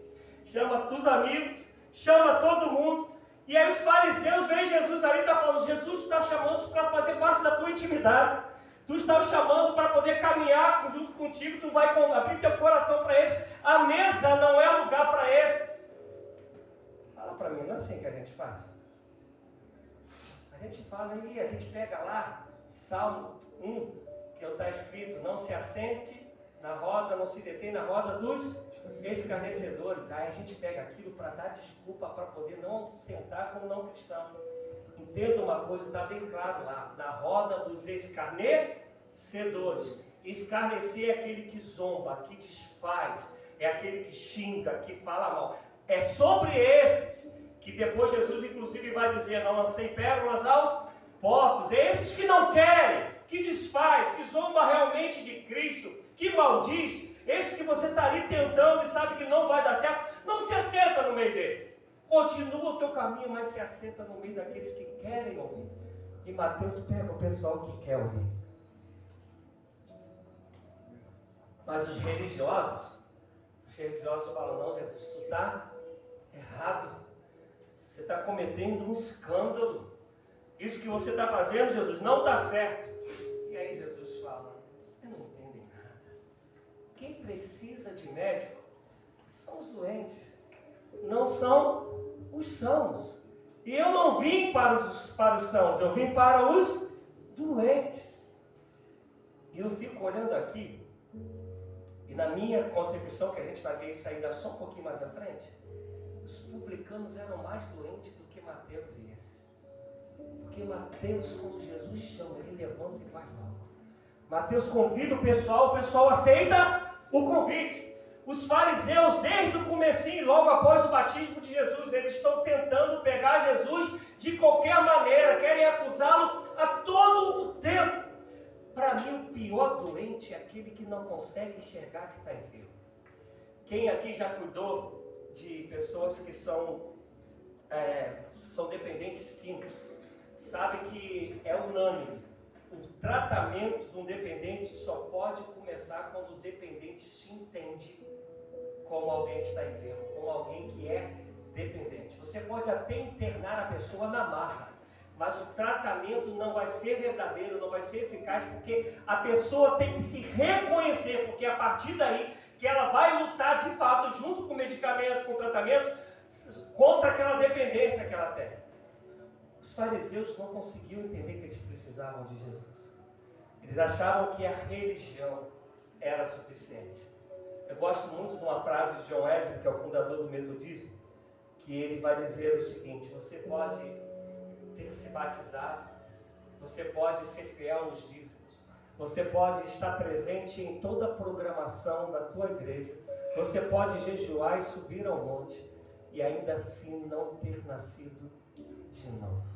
Chama os amigos, chama todo mundo. E aí os fariseus veem Jesus ali e está falando, Jesus está chamando para fazer parte da tua intimidade. Tu está chamando para poder caminhar junto contigo, tu vai abrir teu coração para eles. A mesa não é lugar para esses. Fala para mim, não é assim que a gente faz? A gente fala aí, a gente pega lá, Salmo 1, que está escrito, não se assente na roda, não se detém na roda dos escarnecedores. Aí a gente pega aquilo para dar desculpa, para poder não sentar como não cristão. Entenda uma coisa, está bem claro lá, na roda dos escarnecedores. Escarnecer é aquele que zomba, que desfaz, é aquele que xinga, que fala mal. É sobre esses que depois Jesus inclusive vai dizer, não lancei pérolas aos porcos. É esses que não querem, que desfaz, que zomba realmente de Cristo, que maldiz. Esses que você está ali tentando e sabe que não vai dar certo, não se assenta no meio deles. Continua o teu caminho, mas se assenta no meio daqueles que querem ouvir. E Mateus pega o pessoal que quer ouvir. Mas os religiosos falam, não, Jesus, tu está errado. Você está cometendo um escândalo. Isso que você está fazendo, Jesus, não está certo. E aí Jesus fala, vocês não entendem nada. Quem precisa de médico são os doentes. Não são os sãos. E eu não vim para os sãos, eu vim para os doentes. E eu fico olhando aqui, e na minha concepção, que a gente vai ver isso ainda só um pouquinho mais à frente, os publicanos eram mais doentes do que Mateus e esses. Porque Mateus, quando Jesus chama, ele levanta e vai logo. Mateus convida o pessoal aceita o convite. Os fariseus, desde o comecinho, logo após o batismo de Jesus, eles estão tentando pegar Jesus de qualquer maneira, querem acusá-lo a todo o tempo. Para mim, o pior doente é aquele que não consegue enxergar que está enfermo. Quem aqui já cuidou de pessoas que são dependentes químicos, sabe que é unânime. O tratamento de um dependente só pode começar quando o dependente se entende como alguém que está enfermo, como alguém que é dependente. Você pode até internar a pessoa na marra, mas o tratamento não vai ser verdadeiro, não vai ser eficaz, porque a pessoa tem que se reconhecer, porque é a partir daí que ela vai lutar de fato, junto com o medicamento, com o tratamento, contra aquela dependência que ela tem. Os fariseus não conseguiam entender que eles precisavam de Jesus. Eles achavam que a religião era suficiente. Eu gosto muito de uma frase de John Wesley, que é o fundador do metodismo, que ele vai dizer o seguinte: você pode ter se batizado, você pode ser fiel nos dízimos, você pode estar presente em toda a programação da tua igreja, você pode jejuar e subir ao monte, e ainda assim não ter nascido de novo.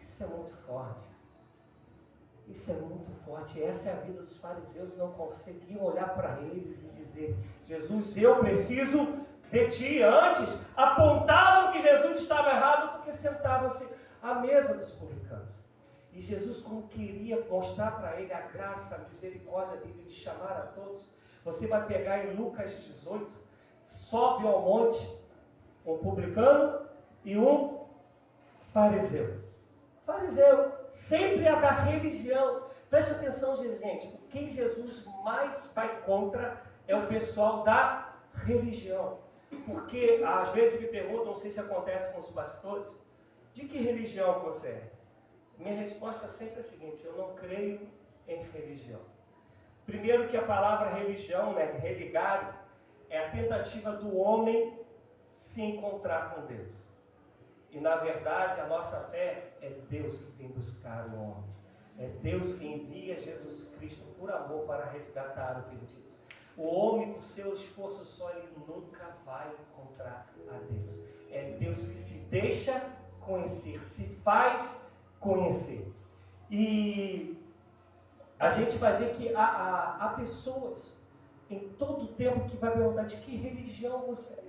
Isso é muito forte. Isso é muito forte. Essa é a vida dos fariseus. Não conseguiam olhar para eles e dizer: Jesus, eu preciso de ti. Antes apontavam que Jesus estava errado porque sentavam-se à mesa dos publicanos. E Jesus, como queria mostrar para ele a graça, a misericórdia dele de chamar a todos, você vai pegar em Lucas 18, sobe ao monte um publicano e um fariseu. Fariseu, sempre a da religião. Preste atenção, gente. Quem Jesus mais vai contra é o pessoal da religião. Porque às vezes me perguntam, não sei se acontece com os pastores, de que religião você é? Minha resposta sempre é a seguinte: eu não creio em religião. Primeiro que a palavra religião, religar, é a tentativa do homem se encontrar com Deus. E na verdade a nossa fé é Deus que vem buscar o homem. É Deus que envia Jesus Cristo por amor para resgatar o perdido. O homem, por seu esforço só, ele nunca vai encontrar a Deus. É Deus que se deixa conhecer, se faz conhecer. E a gente vai ver que há pessoas em todo o tempo que vai perguntar de que religião você é,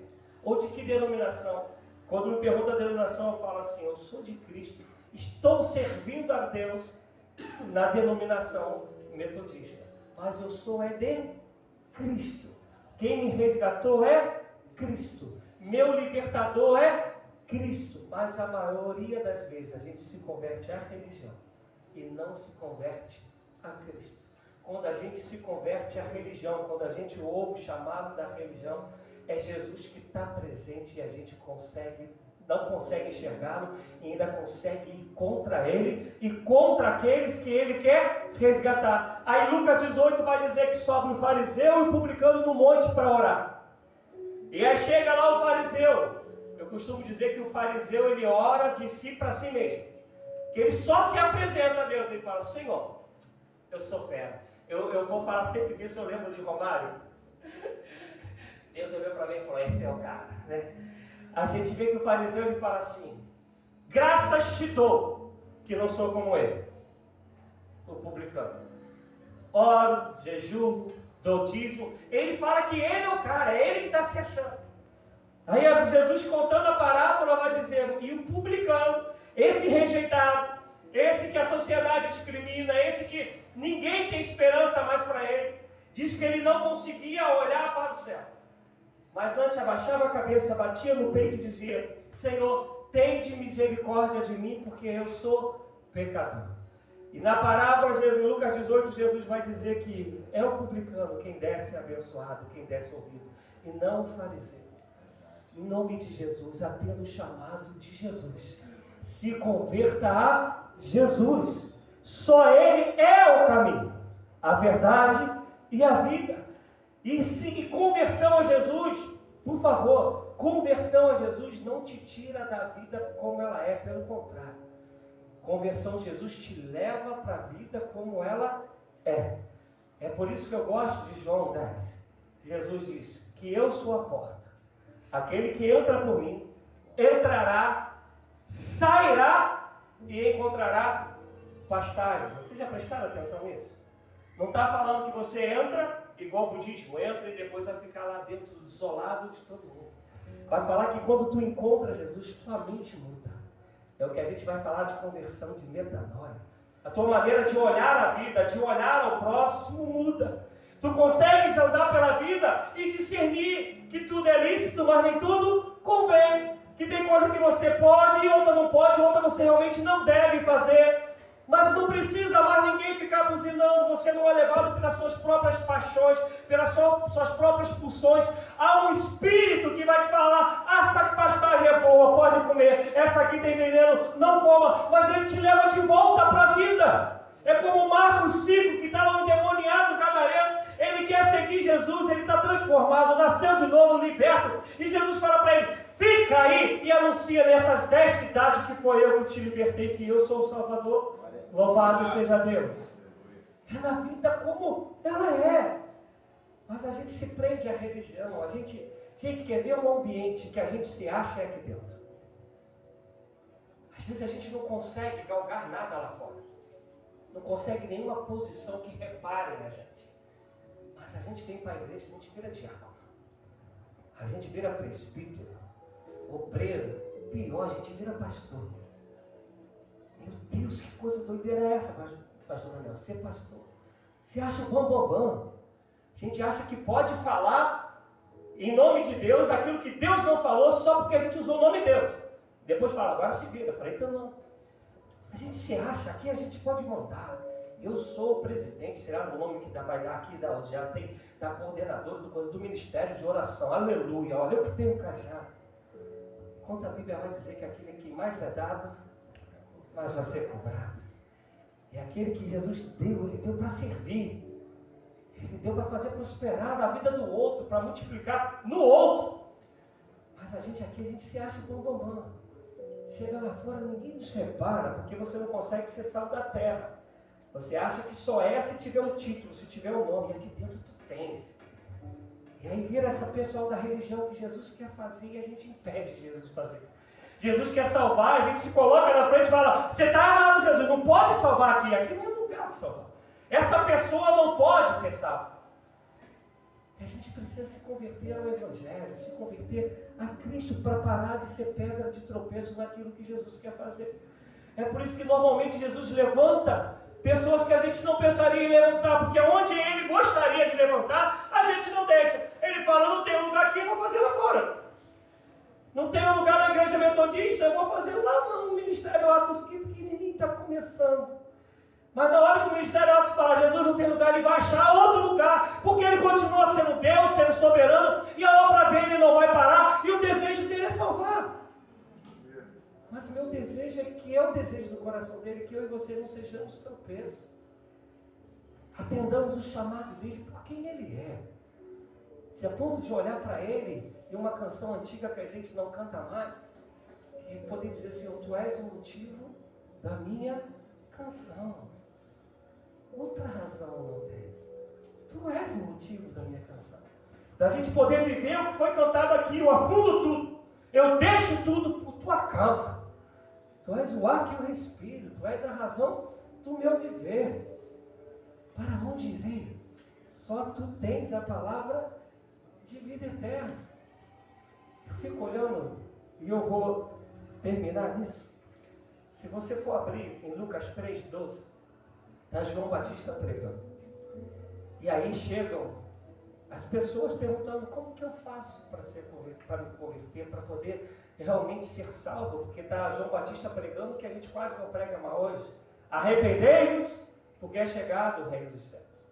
ou de que denominação. Quando me pergunta a denominação, eu falo assim: eu sou de Cristo, estou servindo a Deus na denominação metodista, mas eu sou de Cristo. Quem me resgatou é Cristo. Meu libertador é Cristo. Mas a maioria das vezes a gente se converte à religião e não se converte a Cristo. Quando a gente se converte à religião, quando a gente ouve o chamado da religião, é Jesus que está presente e a gente não consegue enxergá-lo e ainda consegue ir contra ele e contra aqueles que ele quer resgatar. Aí Lucas 18 vai dizer que sobe um fariseu e um publicano no monte para orar. E aí chega lá o fariseu. Eu costumo dizer que o fariseu, ele ora de si para si mesmo. Que ele só se apresenta a Deus e fala: Senhor, eu sou fera. Eu vou falar sempre disso, eu lembro de Romário. Deus olhou para mim e falou: esse é o cara, né? A gente vê que o fariseu, ele fala assim: graças te dou, que não sou como ele. O publicano. Oro, jejum, dou dízimo. Ele fala que ele é o cara, é ele que está se achando. Aí Jesus, contando a parábola, vai dizer: e o publicano, esse rejeitado, esse que a sociedade discrimina, esse que ninguém tem esperança mais para ele, diz que ele não conseguia olhar para o céu. Mas antes abaixava a cabeça, batia no peito e dizia: Senhor, tende misericórdia de mim, porque eu sou pecador. E na parábola de Lucas 18, Jesus vai dizer que é o publicano quem desce abençoado, quem desce ouvido, e não o fariseu. Em nome de Jesus, atenda o chamado de Jesus. Se converta a Jesus. Só Ele é o caminho, a verdade e a vida. E conversão a Jesus, por favor, conversão a Jesus não te tira da vida como ela é, pelo contrário. Conversão a Jesus te leva para a vida como ela é. É por isso que eu gosto de João 10. Jesus diz que eu sou a porta. Aquele que entra por mim, entrará, sairá e encontrará pastagem. Vocês já prestaram atenção nisso? Não está falando que você entra, igual o budismo, entra e depois vai ficar lá dentro, isolado de todo mundo. Vai falar que quando tu encontra Jesus, tua mente muda. É o que a gente vai falar de conversão, de metanoia. A tua maneira de olhar a vida, de olhar ao próximo muda. Tu consegues andar pela vida e discernir que tudo é lícito, mas nem tudo convém. Que tem coisa que você pode e outra não pode, outra você realmente não deve fazer. Mas não precisa mais ninguém ficar buzinando, você não é levado pelas suas próprias paixões, pelas suas próprias pulsões. Há um espírito que vai te falar: essa pastagem é boa, pode comer, essa aqui tem veneno, não coma. Mas ele te leva de volta para a vida. É como o Marcos 5, que estava endemoniado, gadareno. Ele quer seguir Jesus, ele está transformado, nasceu de novo, liberto. E Jesus fala para ele: fica aí e anuncia nessas 10 cidades que foi eu que te libertei, que eu sou o Salvador. Louvado seja Deus. É na vida como ela é. Mas a gente se prende à religião. A gente quer ver um ambiente que a gente se acha é aqui dentro. Às vezes a gente não consegue galgar nada lá fora. Não consegue nenhuma posição que repare na gente. Mas a gente vem para a igreja, a gente vira diácono. A gente vira presbítero, obreiro, pior, a gente vira pastor. Meu Deus, que coisa doideira é essa, pastor Daniel? Ser pastor. Você acha o bambambam. A gente acha que pode falar em nome de Deus aquilo que Deus não falou só porque a gente usou o nome de Deus. Depois fala: agora se vira. Eu falei: então não. A gente se acha, aqui a gente pode mandar. Eu sou o presidente, será o nome que vai dar aqui, já tem da coordenadora do Ministério de Oração. Aleluia, olha eu que tenho um cajado. Quanto a Bíblia vai dizer que aquele que mais é dado, mais vai ser cobrado. E aquele que Jesus deu, ele deu para servir. Ele deu para fazer prosperar na vida do outro, para multiplicar no outro. Mas a gente aqui, a gente se acha bom. Chega lá fora, ninguém nos repara, porque você não consegue ser sal da terra. Você acha que só é se tiver um título, se tiver um nome, e aqui dentro tu tens. E aí vira essa pessoal da religião que Jesus quer fazer e a gente impede Jesus fazer. Jesus quer salvar, a gente se coloca na frente e fala, você está errado, Jesus, não pode salvar aqui não é lugar de salvar. Essa pessoa não pode ser salva. E a gente precisa se converter ao Evangelho, se converter a Cristo para parar de ser pedra de tropeço naquilo que Jesus quer fazer. É por isso que normalmente Jesus levanta pessoas que a gente não pensaria em levantar, porque onde Ele gostaria de levantar, a gente não deixa. Ele fala, não tem lugar aqui, eu vou fazer lá fora. Não tem um lugar na igreja metodista, eu vou fazer lá no Ministério Atos, que pequenininho está começando. Mas na hora que o Ministério Atos fala, Jesus não tem lugar, ele vai achar outro lugar, porque ele continua sendo Deus, sendo soberano, e a obra dele não vai parar, e o desejo dele é salvar. Mas o meu desejo é que é o desejo do coração dele, que eu e você não sejamos tropeços. Atendamos o chamado dele por quem ele é. Se a ponto de olhar para ele, e uma canção antiga que a gente não canta mais, e poder dizer assim, tu és o motivo da minha canção. Outra razão eu não tenho. Tu és o motivo da minha canção. Da gente poder viver o que foi cantado aqui, eu afundo tudo. Eu deixo tudo por tua causa. Tu és o ar que eu respiro. Tu és a razão do meu viver. Para onde irei? Só tu tens a palavra de vida eterna. Eu fico olhando e eu vou terminar nisso. Se você for abrir em Lucas 3:12, está João Batista pregando. E aí chegam as pessoas perguntando, como que eu faço para me converter, para poder realmente ser salvo? Porque está João Batista pregando que a gente quase não prega mais hoje. Arrependei-vos, porque é chegado o reino dos céus.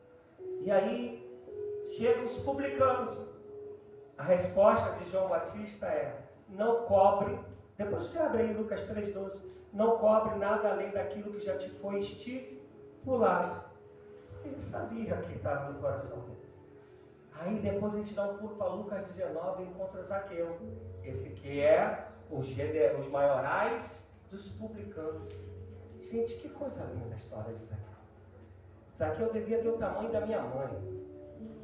E aí chegam os publicanos. A resposta de João Batista é, não cobre, depois você abre aí Lucas 3:12, não cobre nada além daquilo que já te foi estipulado. Ele sabia que estava no coração deles. Aí depois a gente dá um pulo para Lucas 19 e encontra Zaqueu. Esse que é os maiorais dos publicanos. Gente, que coisa linda a história de Zaqueu. Zaqueu devia ter o tamanho da minha mãe.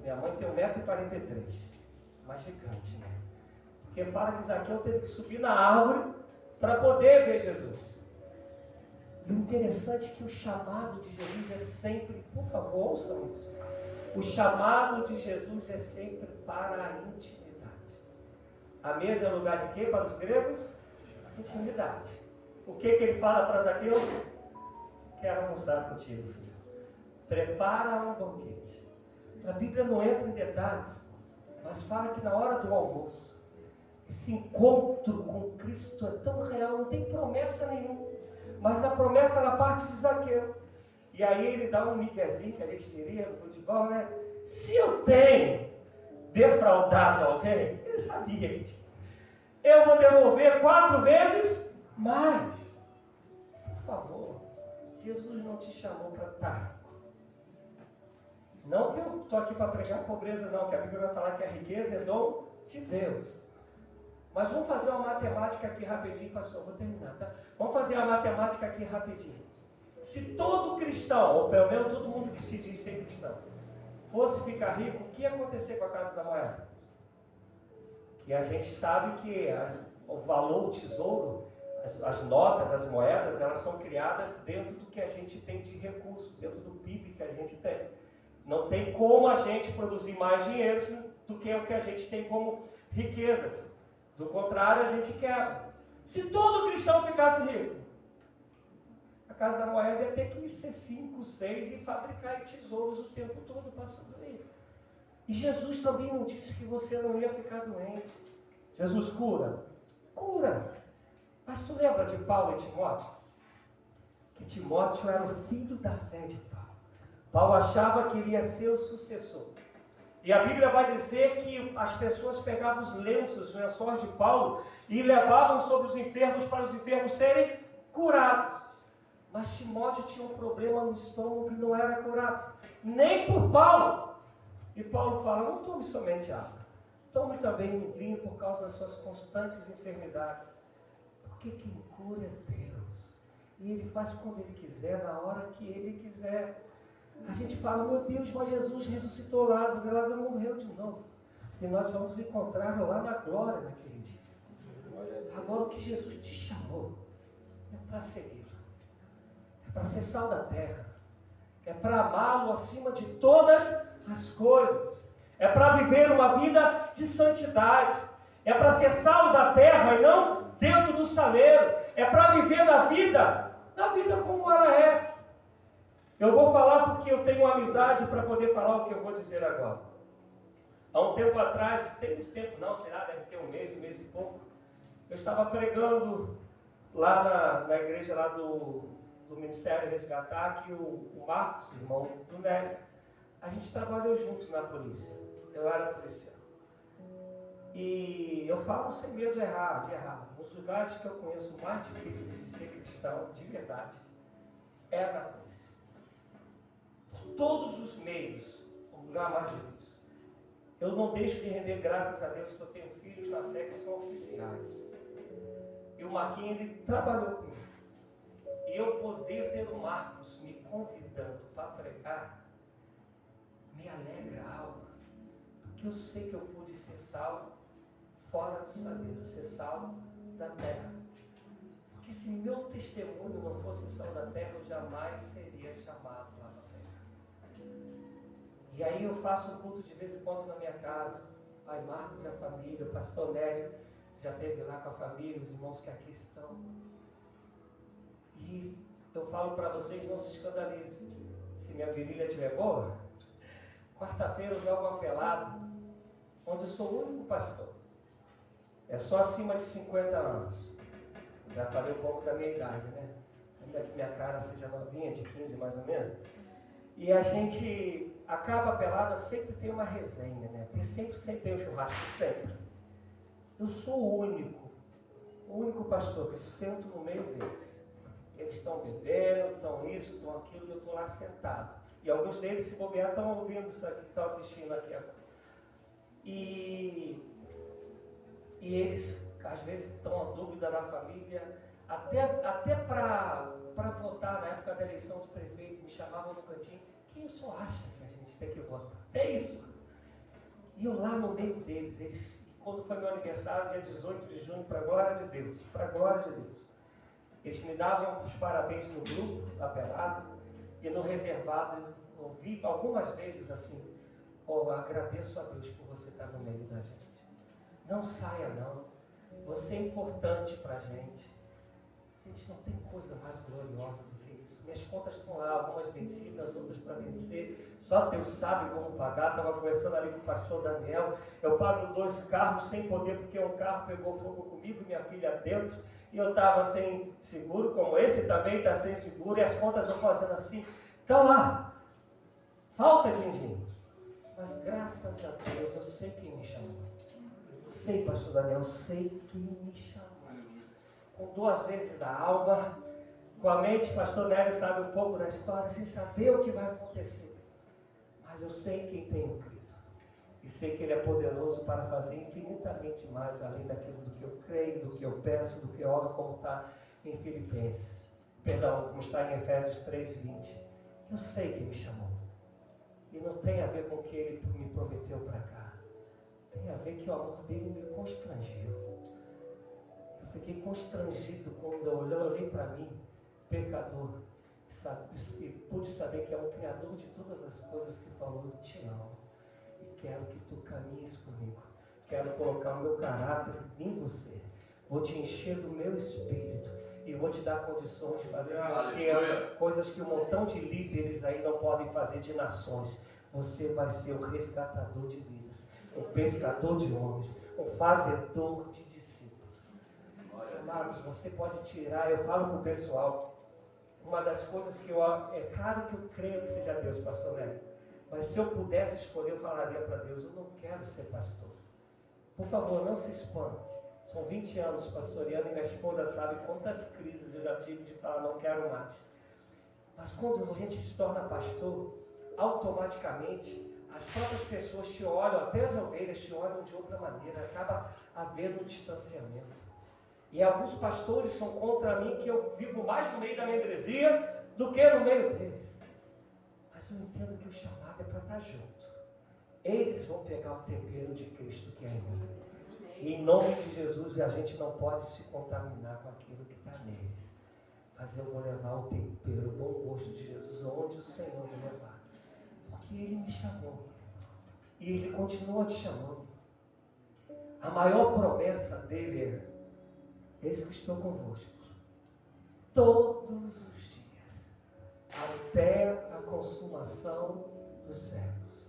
Minha mãe tem 1,43 m. Mas gigante, né? Porque fala que Zaqueu teve que subir na árvore para poder ver Jesus. E o interessante é que o chamado de Jesus é sempre, por favor, ouçam isso. O chamado de Jesus é sempre para a intimidade. A mesa é lugar de quê para os gregos? Intimidade. O que ele fala para Zaqueu? Quero almoçar contigo, filho. Prepara um banquete. A Bíblia não entra em detalhes, mas fala que na hora do almoço, esse encontro com Cristo é tão real, não tem promessa nenhuma. Mas a promessa era parte de Zaqueu. E aí ele dá um miguezinho, que a gente diria no futebol, né? Se eu tenho defraudado alguém, ele sabia que tinha. Eu vou devolver 4 vezes mais. Por favor, Jesus não te chamou para estar rico. Não que eu estou aqui para pregar pobreza, não, que a Bíblia vai falar que a riqueza é dom de Deus. Mas vamos fazer uma matemática aqui rapidinho, pastor, vou terminar, tá? Vamos fazer a matemática aqui rapidinho. Se todo cristão, ou pelo menos todo mundo que se diz ser cristão, fosse ficar rico, o que ia acontecer com a Casa da Moeda? Que a gente sabe que o valor, o tesouro, as notas, as moedas, elas são criadas dentro do que a gente tem de recurso, dentro do PIB que a gente tem. Não tem como a gente produzir mais dinheiro do que o que a gente tem como riquezas. Do contrário, a gente quebra. Se todo cristão ficasse rico, a Casa da Moeda ia ter que ser 5, 6 e fabricar tesouros o tempo todo passando aí. E Jesus também não disse que você não ia ficar doente. Jesus cura? Cura. Mas tu lembra de Paulo e Timóteo? Que Timóteo era o filho da fé de Paulo. Paulo achava que iria ser o sucessor. E a Bíblia vai dizer que as pessoas pegavam os lenços, os lençóis de Paulo e levavam sobre os enfermos para os enfermos serem curados. Mas Timóteo tinha um problema no estômago que não era curado, nem por Paulo. E Paulo fala, não tome somente água, tome também um vinho por causa das suas constantes enfermidades. Porque quem cura é Deus. E Ele faz quando Ele quiser, na hora que Ele quiser. A gente fala, meu Deus, mas Jesus ressuscitou Lázaro, e Lázaro morreu de novo. E nós vamos encontrá-lo lá na glória naquele dia. Agora o que Jesus te chamou é para segui-lo. É para ser sal da terra. É para amá-lo acima de todas as coisas. É para viver uma vida de santidade. É para ser sal da terra e não dentro do saleiro. É para viver na vida como ela é. Eu vou falar porque eu tenho amizade para poder falar o que eu vou dizer agora. Há um tempo atrás, tem muito tempo não, sei lá, deve ter um mês e pouco, eu estava pregando lá na igreja lá do Ministério Resgatar, que o Marcos, irmão do Nélio, a gente trabalhou junto na polícia. Eu era policial. E eu falo sem medo de errar. Nos lugares que eu conheço mais difíceis de ser cristão, de verdade, é na polícia. Por todos os meios, o lugar mais difícil. Eu não deixo de render graças a Deus que eu tenho filhos na fé que são oficiais. E o Marquinhos, ele trabalhou comigo. E eu poder ter o Marcos me convidando para pregar, me alegra a alma. Porque eu sei que eu pude ser salvo fora do saleiro, ser salvo da terra. Porque se meu testemunho não fosse sal da terra, eu jamais seria chamado lá na terra. E aí eu faço um culto de vez em quando na minha casa. Pai Marcos e a família, o pastor Nélio já esteve lá com a família, os irmãos que aqui estão. E eu falo para vocês, não se escandalizem. Se minha virilha estiver boa, quarta-feira eu jogo uma pelada, onde eu sou o único pastor. É só acima de 50 anos. Já falei um pouco da minha idade, né? Ainda que minha cara seja novinha, de 15 mais ou menos. E a gente acaba a pelada, sempre tem uma resenha, né? Sempre tem um churrasco, sempre. Eu sou o único pastor que sento no meio deles. Eles estão bebendo, estão isso, estão aquilo, e eu estou lá sentado. E alguns deles, se bobear, estão ouvindo isso aqui, estão assistindo aqui agora. E eles, às vezes, estão a dúvida na família, até para votar na época da eleição de prefeito, me chamavam no cantinho, quem o senhor acha que a gente tem que votar? É isso. E eu lá no meio deles, quando foi meu aniversário, dia 18 de junho, para a glória de Deus, eles me davam os parabéns no grupo, na pelada, e no reservado, eu ouvi algumas vezes assim, agradeço a Deus por você estar no meio da gente. Não saia não, você é importante para a gente. Gente, não tem coisa mais gloriosa do que isso. Minhas contas estão lá, algumas vencidas, outras para vencer. Só Deus sabe como pagar. Estava conversando ali com o pastor Daniel. Eu pago 2 carros sem poder, porque um carro pegou fogo comigo, minha filha dentro, e eu estava sem seguro, como esse também está sem seguro, e as contas vão fazendo assim. Então lá, falta din-din. Mas graças a Deus, eu sei quem me chamou. Sei, pastor Daniel, sei quem me chamou. Com 2 vezes da alma, com a mente, pastor Nélio sabe um pouco da história, sem saber o que vai acontecer. Mas eu sei quem tenho crido. E sei que Ele é poderoso para fazer infinitamente mais, além daquilo do que eu creio, do que eu peço, do que eu oro, como está em Filipenses. Perdão, como está em Efésios 3:20. Eu sei que me chamou. E não tem a ver com o que Ele me prometeu para cá. Tem a ver que o amor dele me constrangiu. Eu fiquei constrangido quando eu olhei para mim, pecador, e pude saber que é o Criador de todas as coisas que falou, eu te amo. E quero que tu caminhes comigo. Quero colocar o meu caráter em você. Vou te encher do meu espírito. E vou te dar condições de fazer coisas que um montão de líderes aí não podem fazer, de nações. Você vai ser o resgatador de vidas, o pescador de homens, o fazedor de discípulos. Amados, você pode tirar, eu falo para o pessoal, uma das coisas que é claro que eu creio que seja Deus, pastor Nélio, mas se eu pudesse escolher, eu falaria para Deus, eu não quero ser pastor. Por favor, não se espante. São 20 anos pastoreando e minha esposa sabe quantas crises eu já tive de falar, não quero mais. Mas quando a gente se torna pastor, automaticamente as próprias pessoas te olham, até as ovelhas te olham de outra maneira, acaba havendo um distanciamento. E alguns pastores são contra mim, que eu vivo mais no meio da membresia do que no meio deles. Mas eu entendo que o chamado é para estar junto. Eles vão pegar o tempero de Cristo que é em mim. E em nome de Jesus, a gente não pode se contaminar com aquilo que está neles. Mas eu vou levar o tempero, o bom gosto de Jesus, onde o Senhor me levar. Porque Ele me chamou. E Ele continua te chamando. A maior promessa dele é: eis que estou convosco todos os dias, até a consumação dos séculos.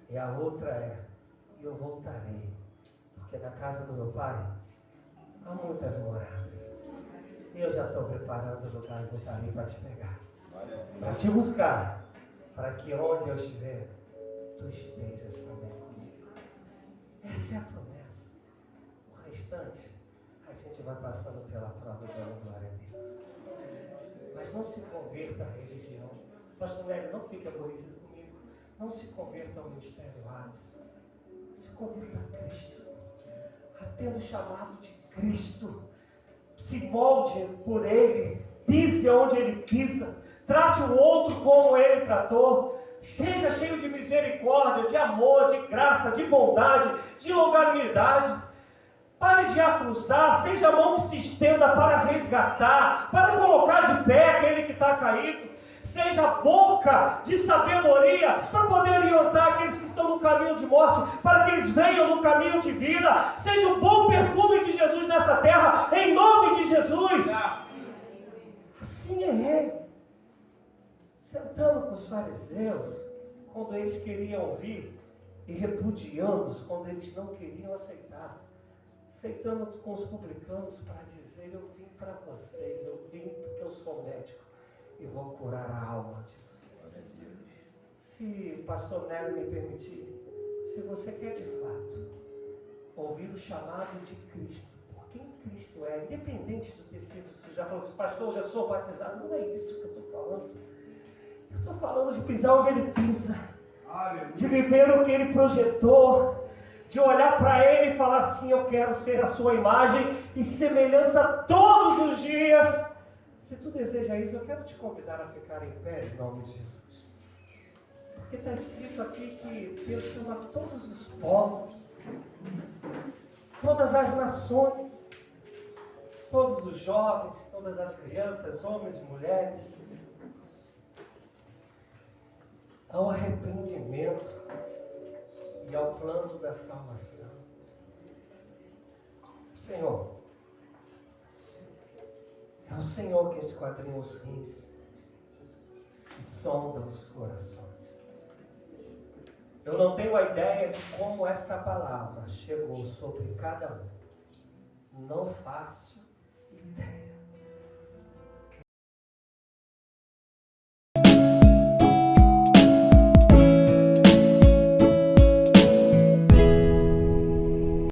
E a outra é: eu voltarei, porque na casa do meu Pai há muitas moradas. E eu já estou preparando o lugar e voltarei para te pegar, para te buscar, para que onde eu estiver, tu estejas também comigo. Essa é a promessa. O restante, a gente vai passando pela prova e dando glória a Deus. Mas não se converta à religião. Pastor Nélio, não fique aborrecido comigo. Não se converta ao ministério Atos. Se converta a Cristo. Atenda o chamado de Cristo. Se molde por Ele. Pise onde Ele pisa. Trate o outro como Ele tratou. Seja cheio de misericórdia, de amor, de graça, de bondade, de longanimidade. Pare de acusar, seja a mão que se estenda para resgatar, para colocar de pé aquele que está caído. Seja a boca de sabedoria para poder orientar aqueles que estão no caminho de morte, para que eles venham no caminho de vida. Seja o bom perfume de Jesus nessa terra, em nome de Jesus. Assim é Ele. Sentando com os fariseus, quando eles queriam ouvir, e repudiando-os quando eles não queriam aceitar. Aceitando com os publicanos para dizer: eu vim para vocês, eu vim porque eu sou médico e vou curar a alma de vocês. Se pastor Nélio me permitir, se você quer de fato ouvir o chamado de Cristo, por quem Cristo é, independente do tecido, você já falou assim: pastor, eu já sou batizado. Não é isso que eu estou falando. Eu estou falando de pisar onde Ele pisa, de viver o que Ele projetou, de olhar para Ele e falar assim: eu quero ser a sua imagem e semelhança todos os dias. Se tu deseja isso, eu quero te convidar a ficar em pé em nome de Jesus. Porque está escrito aqui que Deus chama todos os povos, todas as nações, todos os jovens, todas as crianças, homens e mulheres, ao arrependimento e ao plano da salvação. Senhor, é o Senhor que esquadrinha os rins e sonda os corações. Eu não tenho a ideia de como esta palavra chegou sobre cada um. Não faço ideia.